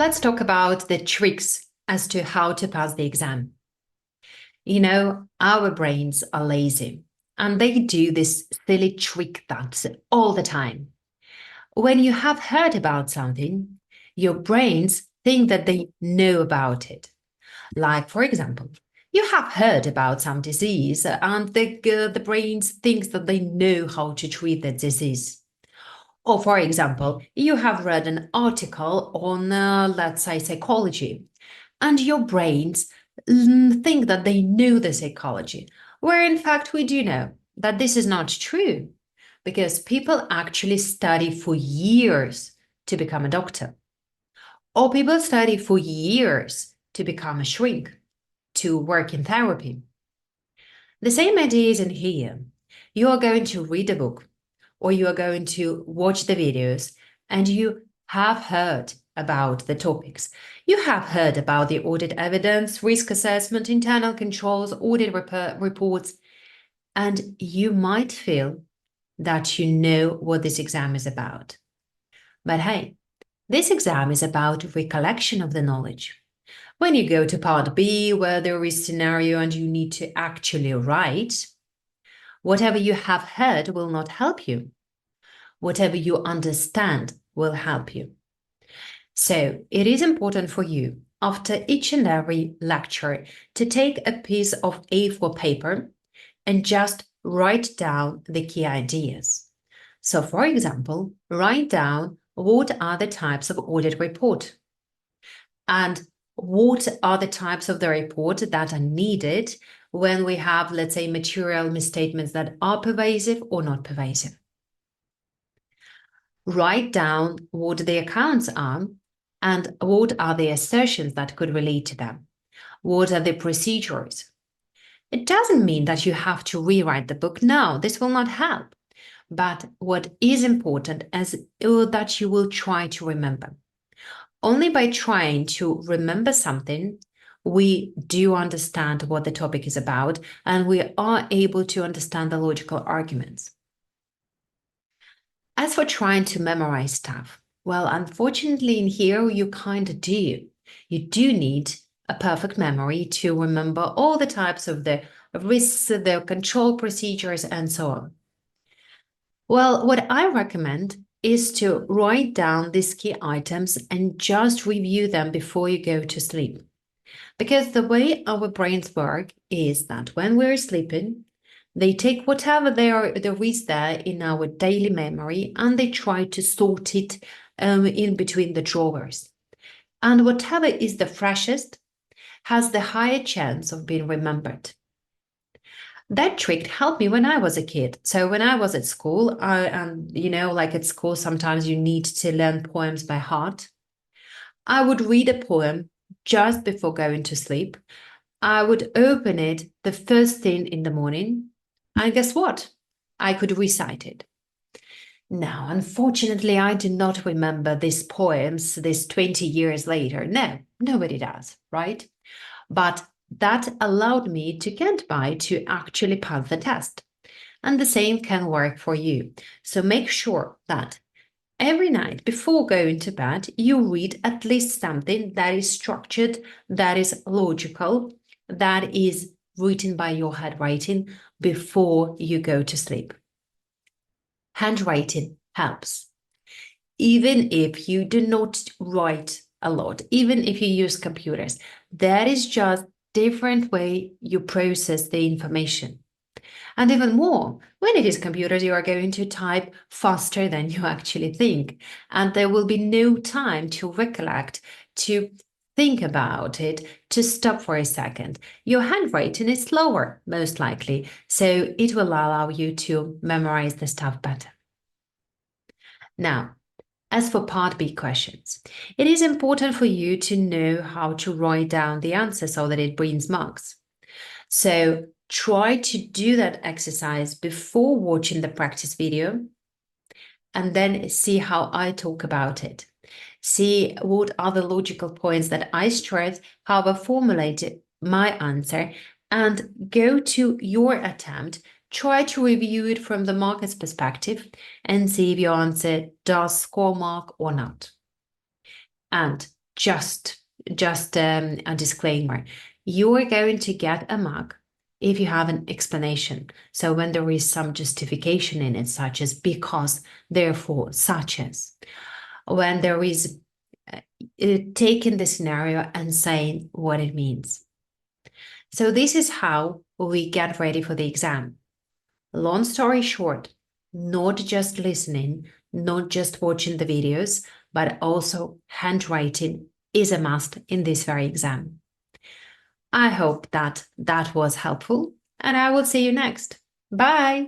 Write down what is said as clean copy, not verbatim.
Let's talk about the tricks as to how to pass the exam. Our brains are lazy and they do this silly trick that's all the time. When you have heard about something, your brains think that they know about it. Like, for example, you have heard about some disease and the brains thinks that they know how to treat that disease. Or, for example, you have read an article on, let's say, psychology, and your brains think that they know the psychology, where in fact we do know that this is not true, because people actually study for years to become a doctor, or people study for years to become a shrink, to work in therapy. The same idea is in here. You are going to read a book or you are going to watch the videos and you have heard about the topics. You have heard about the audit evidence, risk assessment, internal controls, audit reports, and you might feel that you know what this exam is about. But hey, this exam is about recollection of the knowledge. When you go to part B, where there is scenario and you need to actually write, whatever you have heard will not help you. Whatever you understand will help you. So it is important for you, after each and every lecture, to take a piece of A4 paper and just write down the key ideas. So, for example, write down what are the types of audit report and what are the types of the report that are needed when we have, let's say, material misstatements that are pervasive or not pervasive. Write down what the accounts are and what are the assertions that could relate to them. What are the procedures? It doesn't mean that you have to rewrite the book. No, this will not help. But what is important is that you will try to remember. Only by trying to remember something, we do understand what the topic is about, and we are able to understand the logical arguments. As for trying to memorize stuff, well, unfortunately in here you kind of do. You do need a perfect memory to remember all the types of the risks, the control procedures, and so on. Well, what I recommend is to write down these key items and just review them before you go to sleep. Because the way our brains work is that when we're sleeping, they take whatever there is there in our daily memory and they try to sort it in between the drawers. And whatever is the freshest has the higher chance of being remembered. That trick helped me when I was a kid. So when I was at school, like at school, sometimes you need to learn poems by heart. I would read a poem just before going to sleep. I would open it the first thing in the morning. And guess what? I could recite it. Now, unfortunately, I do not remember these poems this 20 years later. No, nobody does, right? But that allowed me to get by to actually pass the test. And the same can work for you. So make sure that every night before going to bed, you read at least something that is structured, that is logical, that is written by your handwriting before you go to sleep. Handwriting helps. Even if you do not write a lot, even if you use computers, that is just different way you process the information. And even more, when it is computers, you are going to type faster than you actually think. And there will be no time to recollect, to think about it, to stop for a second. Your handwriting is slower, most likely, so it will allow you to memorize the stuff better. Now, as for part B questions, it is important for you to know how to write down the answer so that it brings marks. So try to do that exercise before watching the practice video and then see how I talk about it. See what are the logical points that I stress, how I formulated my answer, and go to your attempt. Try to review it from the marker's perspective and see if your answer does score mark or not. And just a disclaimer. You are going to get a mark if you have an explanation. So when there is some justification in it, such as because, therefore, such as. When there is taking the scenario and saying what it means. So this is how we get ready for the exam. Long story short, not just listening, not just watching the videos, but also handwriting is a must in this very exam. I hope that was helpful, and I will see you next. Bye!